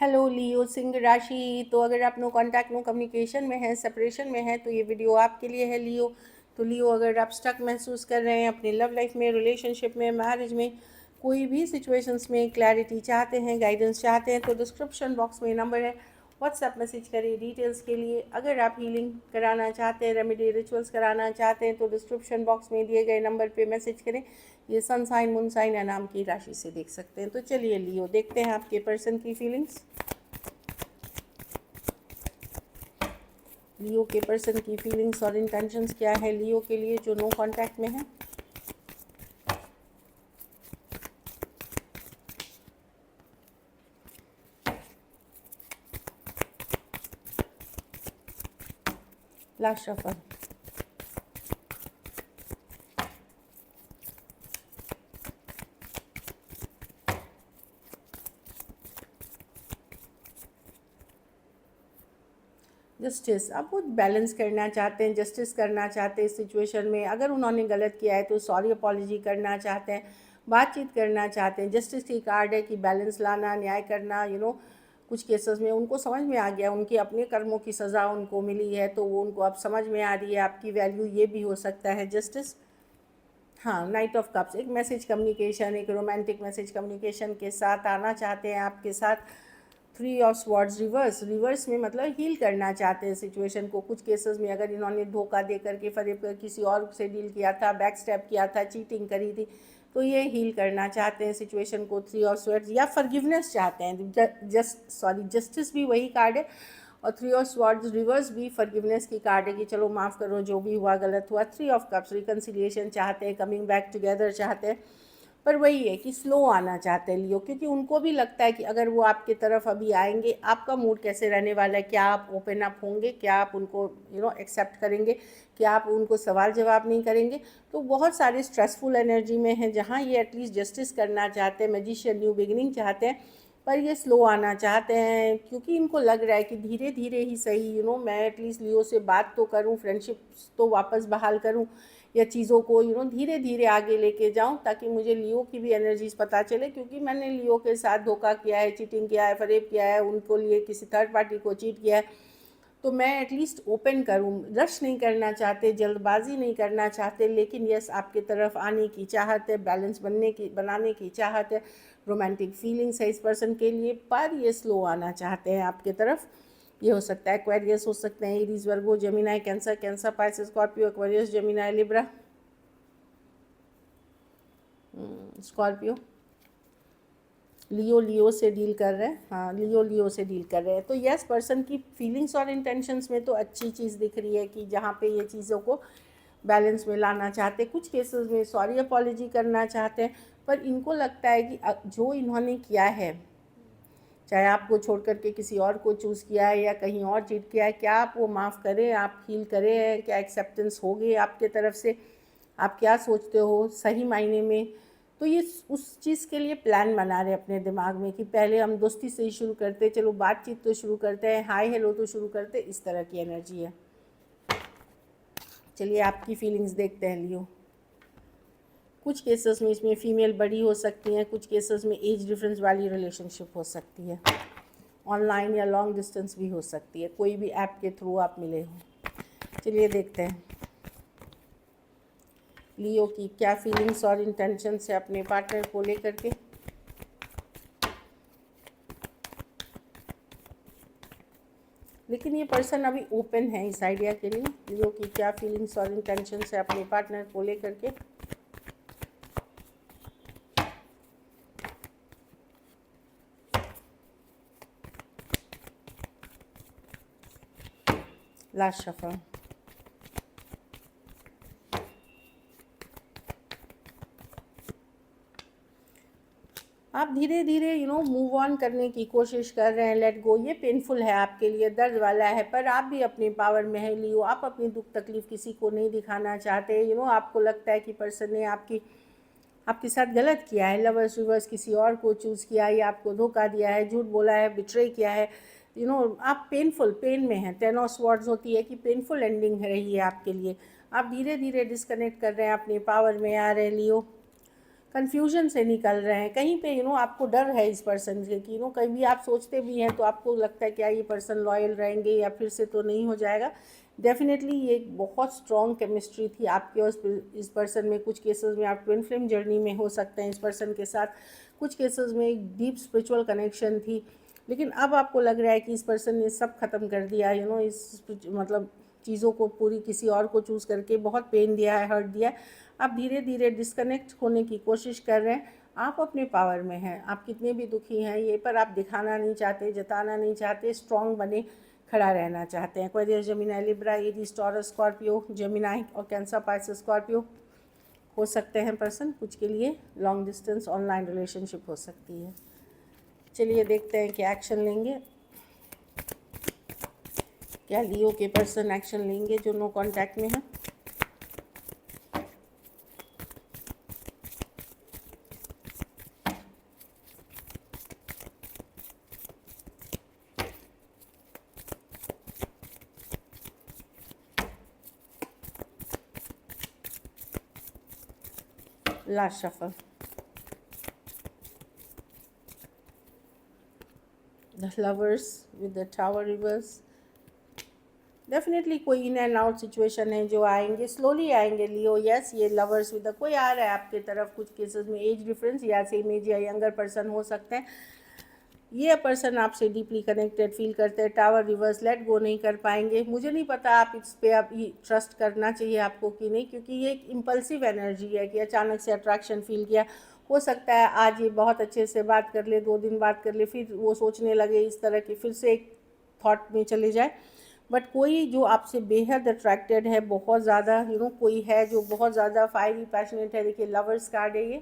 Hello लियो सिंह राशि। तो अगर आप नो कांटेक्ट नो कम्युनिकेशन में है, सेपरेशन में है, तो ये वीडियो आपके लिए है लियो। तो लियो, अगर आप स्टक महसूस कर रहे हैं अपनी लव लाइफ में, रिलेशनशिप में, मैरिज में, कोई भी सिचुएशंस में क्लैरिटी चाहते हैं, गाइडेंस चाहते हैं, तो डिस्क्रिप्शन बॉक्स में नंबर है, व्हाट्सएप मैसेज करिए डिटेल्स के लिए। अगर आप हीलिंग कराना चाहते हैं, रेमेडी रिचुअल्स कराना चाहते हैं, तो डिस्क्रिप्शन बॉक्स में दिए गए नंबर पे मैसेज करें। ये सन साइन मून साइन या नाम की राशि से देख सकते हैं। तो चलिए लियो, देखते हैं आपके पर्सन की फीलिंग्स। लियो के पर्सन की फीलिंग्स और इंटेंशंस क्या है लियो के लिए जो नो कांटेक्ट में है। Last shuffle. जस्टिस। अब वो बैलेंस करना चाहते हैं, जस्टिस करना चाहते हैं इस सिचुएशन में। अगर उन्होंने गलत किया है तो सॉरी अपॉलॉजी करना चाहते हैं, बातचीत करना चाहते हैं। जस्टिस की कार्ड है कि बैलेंस लाना, न्याय करना। कुछ केसेस में उनको समझ में आ गया, उनके अपने कर्मों की सज़ा उनको मिली है, तो वो उनको अब समझ में आ रही है आपकी वैल्यू। ये भी हो सकता है जस्टिस। हाँ, नाइट ऑफ कप्स, एक मैसेज कम्युनिकेशन, एक रोमांटिक मैसेज कम्युनिकेशन के साथ आना चाहते हैं आपके साथ। Three of swords reverse, reverse में मतलब हील करना चाहते हैं सिचुएशन को। कुछ केसेस में अगर इन्होंने धोखा दे करके फरेब कर किसी और से डील किया था, बैक स्टेप किया था, चीटिंग करी थी, तो ये हील करना चाहते हैं सिचुएशन को। थ्री ऑफ स्वॉर्ड्स या फॉरगिवनेस चाहते हैं। जस्टिस भी वही कार्ड है, और थ्री ऑफ स्वॉर्ड्स रिवर्स भी फॉरगिवनेस की कार्ड है कि चलो माफ़ करो, जो भी हुआ गलत हुआ। थ्री ऑफ कप्स रिकन्सिलिएशन चाहते हैं, कमिंग बैक टुगेदर चाहते हैं। पर वही है कि स्लो आना चाहते हैं लियो, क्योंकि उनको भी लगता है कि अगर वो आपके तरफ अभी आएंगे, आपका मूड कैसे रहने वाला है। क्या आप ओपन अप होंगे, क्या आप उनको एक्सेप्ट करेंगे, क्या आप उनको सवाल जवाब नहीं करेंगे। तो बहुत सारे स्ट्रेसफुल एनर्जी में हैं, जहाँ ये एटलीस्ट जस्टिस करना चाहते हैं, मैजिशियन न्यू बिगिनिंग चाहते हैं, पर ये स्लो आना चाहते हैं। क्योंकि इनको लग रहा है कि धीरे धीरे ही सही, मैं एटलीस्ट लियो से बात तो करूं, फ्रेंडशिप तो वापस बहाल करूं, या चीज़ों को धीरे धीरे आगे लेके जाऊं, ताकि मुझे लियो की भी एनर्जीज पता चले। क्योंकि मैंने लियो के साथ धोखा किया है, चीटिंग किया है, फरेब किया है, उनको लिए किसी थर्ड पार्टी को चीट किया है, तो मैं एटलीस्ट ओपन करूं। रश नहीं करना चाहते, जल्दबाजी नहीं करना चाहते, लेकिन यस, आपके तरफ आने की चाहत है, बैलेंस बनाने की चाहत है, रोमांटिक फीलिंग्स है इस पर्सन के लिए, पर ये स्लो आना चाहते हैं आपके तरफ। ये हो सकता है एक्वेरियस, हो सकते हैं Aries, Virgo, Gemini, Cancer, Pisces, Scorpio, Aquarius, Gemini, Libra, Scorpio. Leo से डील कर रहे हैं। हाँ, लियो से डील कर रहे हैं। तो यस, पर्सन की फीलिंग्स और इंटेंशंस में तो अच्छी चीज़ दिख रही है कि जहाँ पे ये चीज़ों को बैलेंस में लाना चाहते हैं। कुछ केसेस में सॉरी अपॉलॉजी करना चाहते हैं, पर इनको लगता है कि जो इन्होंने किया है, चाहे आपको छोड़ करके किसी और को चूज़ किया है या कहीं और चीट किया है, क्या आप वो माफ़ करें, आप हील करें, क्या एक्सेप्टेंस होगी आपके तरफ से, आप क्या सोचते हो सही मायने में। तो ये उस चीज़ के लिए प्लान बना रहे अपने दिमाग में कि पहले हम दोस्ती से ही शुरू करते, चलो बातचीत तो शुरू करते हैं, हाय हेलो तो शुरू करते, इस तरह की एनर्जी है। चलिए आपकी फीलिंग्स देखते हैं लियो। कुछ केसेस में इसमें फ़ीमेल बड़ी हो सकती हैं, कुछ केसेस में एज डिफरेंस वाली रिलेशनशिप हो सकती है, ऑनलाइन या लॉन्ग डिस्टेंस भी हो सकती है, कोई भी ऐप के थ्रू आप मिले हो। चलिए देखते हैं लियो की क्या फीलिंग्स और इंटेंशंस है अपने पार्टनर को लेकर के। लेकिन ये पर्सन अभी ओपन है इस आइडिया के लिए। लियो की क्या फीलिंग्स और इंटेंशंस है अपने पार्टनर को लेकर के। Last shuffle. आप धीरे धीरे मूव ऑन करने की कोशिश कर रहे हैं, लेट गो। ये पेनफुल है आपके लिए, दर्द वाला है, पर आप भी अपनी पावर में है लियो। आप अपनी दुख तकलीफ किसी को नहीं दिखाना चाहते। आपको लगता है कि पर्सन ने आपके साथ गलत किया है, लवर्स रिवर्स किसी और को चूज़ किया है, या आपको धोखा दिया है, झूठ बोला है, बिट्रे किया है। आप पेन में हैं। 10 ऑफ स्वॉर्ड्स होती है कि पेनफुल एंडिंग रही है आपके लिए। आप धीरे धीरे डिस्कनेक्ट कर रहे हैं, अपनी पावर में आ रहे हैं लियो। कन्फ्यूजन से निकल रहे हैं, कहीं पे आपको डर है इस पर्सन से कि कभी आप सोचते भी हैं तो आपको लगता है क्या ये पर्सन लॉयल रहेंगे या फिर से तो नहीं हो जाएगा। डेफिनेटली ये एक बहुत स्ट्रॉन्ग केमिस्ट्री थी आपके और इस पर्सन में। कुछ केसेस में आप ट्विन फ्लेम जर्नी में हो सकते हैं इस पर्सन के साथ, कुछ केसेस में एक डीप स्पिरिचुअल कनेक्शन थी। लेकिन अब आपको लग रहा है कि इस पर्सन ने सब ख़त्म कर दिया, इस मतलब चीज़ों को पूरी किसी और को चूज़ करके बहुत पेन दिया है, हर्ट दिया है। आप धीरे धीरे डिस्कनेक्ट होने की कोशिश कर रहे हैं। आप अपने पावर में हैं, आप कितने भी दुखी हैं ये पर आप दिखाना नहीं चाहते, जताना नहीं चाहते, स्ट्रॉन्ग बने खड़ा रहना चाहते हैं। Aquarius, Gemini, Libra, Aries, taurus, Scorpio, Gemini और कैंसर, पाइसेस, स्कॉर्पियो हो सकते हैं पर्सन। कुछ के लिए लॉन्ग डिस्टेंस ऑनलाइन रिलेशनशिप हो सकती है। चलिए देखते हैं क्या एक्शन लेंगे, क्या लियो के पर्सन एक्शन लेंगे जो नो कांटेक्ट में है। Last shuffle, the lovers with the tower reverse. Definitely कोई इन एंड आउट सिचुएशन है जो आएंगे, स्लोली आएंगे लियो। यस, ये लवर्स विद कोई आ रहा है आपके तरफ। कुछ केसेस में एज डिफरेंस या सेम एज या यंगर पर्सन हो सकते हैं। ये पर्सन आपसे डीपली कनेक्टेड फील करते हैं। टावर रिवर्स, लेट गो नहीं कर पाएंगे। मुझे नहीं पता आप इस पे आप ट्रस्ट करना चाहिए आपको कि नहीं, क्योंकि ये एक इम्पल्सिव एनर्जी है कि अचानक से अट्रैक्शन फील किया। हो सकता है आज ये बहुत अच्छे से बात कर ले, 2 दिन बात कर ले, फिर वो सोचने लगे इस तरह की, फिर से एक थॉट में चले जाए। बट कोई जो आपसे बेहद अट्रैक्टेड है, बहुत ज़्यादा कोई है जो बहुत ज़्यादा फायरी पैशनेट है। देखिए लवर्स कार्ड है ये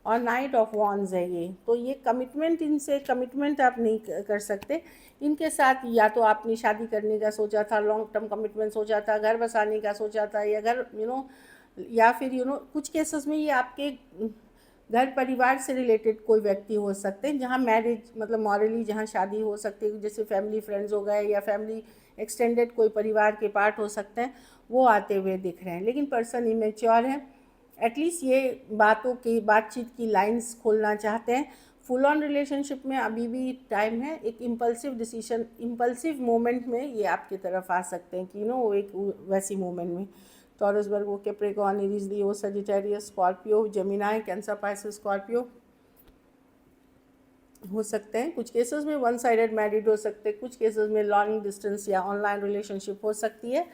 और नाइट ऑफ वॉन्ड्स है ये। तो ये कमिटमेंट, इनसे कमिटमेंट आप नहीं कर सकते इनके साथ। या तो आपने शादी करने का सोचा था, लॉन्ग टर्म कमिटमेंट सोचा था, घर बसाने का सोचा था, या घर या फिर कुछ केसेस में ये आपके घर परिवार से रिलेटेड कोई व्यक्ति हो सकते हैं, जहाँ मैरिज मतलब मॉरली जहाँ शादी हो सकती है, जैसे फैमिली फ्रेंड्स हो गए या फैमिली एक्सटेंडेड कोई परिवार के पार्ट हो सकते हैं, वो आते हुए दिख रहे हैं। लेकिन पर्सन इमेच्योर है, एटलीस्ट ये बातचीत की लाइंस खोलना चाहते हैं। फुल ऑन रिलेशनशिप में अभी भी टाइम है। एक इम्पल्सिव डिसीजन, इम्पल्सिव मोमेंट में ये आपकी तरफ आ सकते हैं कि वो एक वैसी मोमेंट में। Taurus, Virgo, Capricorn, Aries, Leo, Sagittarius, Scorpio, Gemini, Cancer, Pisces, Scorpio हो सकते हैं। कुछ केसेस में वन साइडेड मैरिड हो सकते हैं, कुछ केसेस में लॉन्ग डिस्टेंस या ऑनलाइन रिलेशनशिप हो सकती है।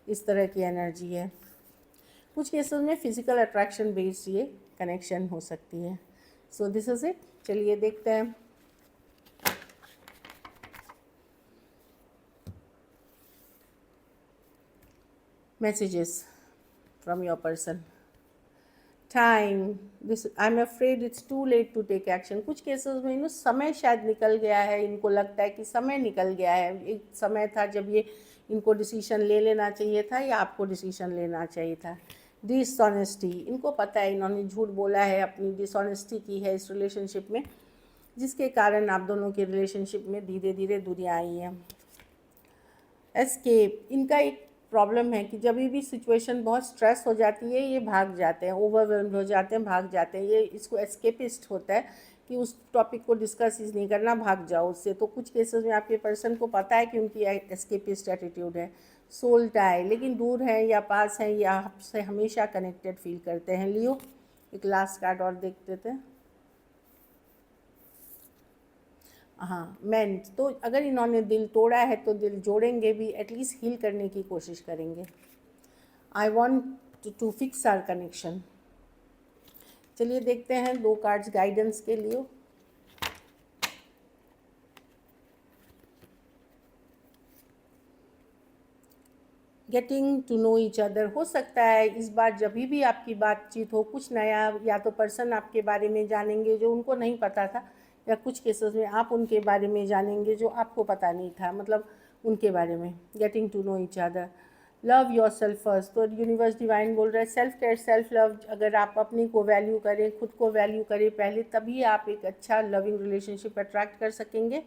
इस तरह की एनर्जी है। कुछ केसेस में फिजिकल अट्रैक्शन बेस्ड ये कनेक्शन हो सकती है। So this is it. चलिए देखते हैं messages from your person. Time, this I am afraid it's too late to take action. कुछ केसेस में समय शायद निकल गया है, इनको लगता है कि समय निकल गया है। एक समय था जब ये इनको डिसीजन ले लेना चाहिए था या आपको डिसीजन लेना चाहिए था। डिसऑनेस्टी, इनको पता है इन्होंने झूठ बोला है, अपनी डिसऑनेस्टी की है इस रिलेशनशिप में, जिसके कारण आप दोनों के रिलेशनशिप में धीरे धीरे दूरियां आई हैं। एस्केप, इनका एक प्रॉब्लम है कि जब भी सिचुएशन बहुत स्ट्रेस हो जाती है ये भाग जाते हैं, ओवरवेल्म्ड हो जाते हैं, भाग जाते हैं। ये इसको एस्केपिस्ट होता है कि उस टॉपिक को डिस्कस नहीं करना, भाग जाओ उससे। तो कुछ केसेस में आपके पर्सन को पता है कि उनकी एस्केपिस्ट एटीट्यूड है। सोल टाई, लेकिन दूर हैं या पास हैं या आपसे हमेशा कनेक्टेड फील करते हैं। लियो, एक लास्ट कार्ड और देख देते हैं। हाँ, मेंट, तो अगर इन्होंने दिल तोड़ा है तो दिल जोड़ेंगे भी, एटलीस्ट हील करने की कोशिश करेंगे। I want to fix our connection. चलिए देखते हैं 2 कार्ड्स गाइडेंस के लिए। Getting to know each other, हो सकता है इस बार जब भी आपकी बातचीत हो कुछ नया, या तो पर्सन आपके बारे में जानेंगे जो उनको नहीं पता था, या कुछ केसेस में आप उनके बारे में जानेंगे जो आपको पता नहीं था, मतलब उनके बारे में। Getting to know each other. Love yourself first, तो यूनिवर्स डिवाइन बोल रहा है सेल्फ केयर, सेल्फ लव। अगर आप अपने को वैल्यू करें, खुद को वैल्यू करें पहले, तभी आप एक अच्छा लविंग रिलेशनशिप अट्रैक्ट कर सकेंगे।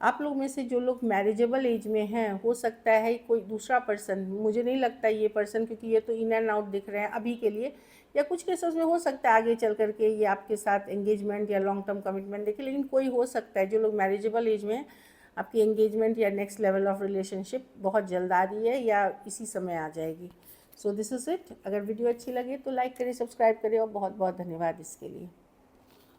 आप लोग में से जो लोग मैरिजेबल एज में हैं, हो सकता है कोई दूसरा पर्सन, मुझे नहीं लगता ये पर्सन, क्योंकि ये तो इन एंड आउट दिख रहे हैं अभी के लिए, या कुछ केसेस में हो सकता है आगे चल करके ये आपके साथ एंगेजमेंट या लॉन्ग टर्म कमिटमेंट देखे, लेकिन कोई हो सकता है जो लोग मैरिजेबल एज में आपकी एंगेजमेंट या नेक्स्ट लेवल ऑफ रिलेशनशिप बहुत जल्द आ रही है या इसी समय आ जाएगी। So this is it. अगर वीडियो अच्छी लगे तो लाइक करें, सब्सक्राइब करें और बहुत बहुत धन्यवाद इसके लिए।